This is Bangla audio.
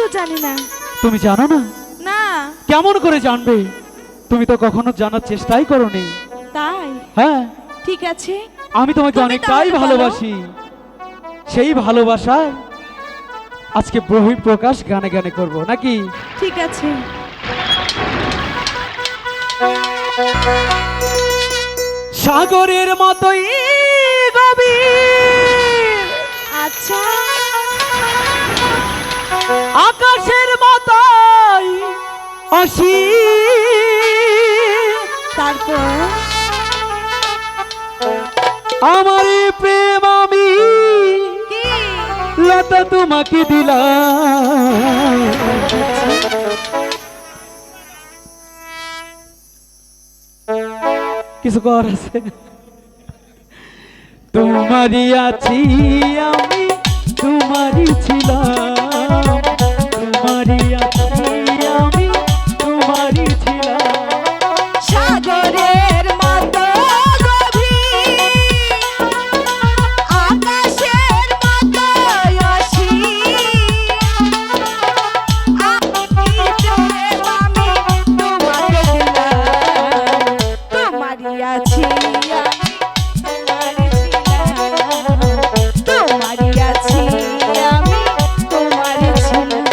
কিচ্ছু জানি না। তুমি জানো না? না। কেমন করে জানবে? তুমি তো কখনো জানার চেষ্টাই করোনি। তাই? হ্যাঁ, ঠিক আছে, আমি তোমাকে তুমি অনেকটাই তাহলে বলো। ভালোবাসি। সেই ভালোবাসা আজকে বহিঃপ্রকাশ গানে গানে করব নাকি? ঠিক আছে। সাগরের মতোই গভীর, আচ্ছা, আকাশের মতোই অসীম, তারপর আমার এই প্রেম আমি কি? লতা তোমাকে দিলাম। কিছু কর আছে? তোমারই আছি আমি, তোমারই ছিলাম, তোমারই আছি আমি, তোমারই ছিলাম। সাগরের মতো গভীর, আকাশের মতো অসীম, আমি প্রেম আমি তোমাকে দিলাম। তোমারই আছি আমি, তোমারই ছিলাম। তোমারই আছি আমি, তোমারই ছিলাম।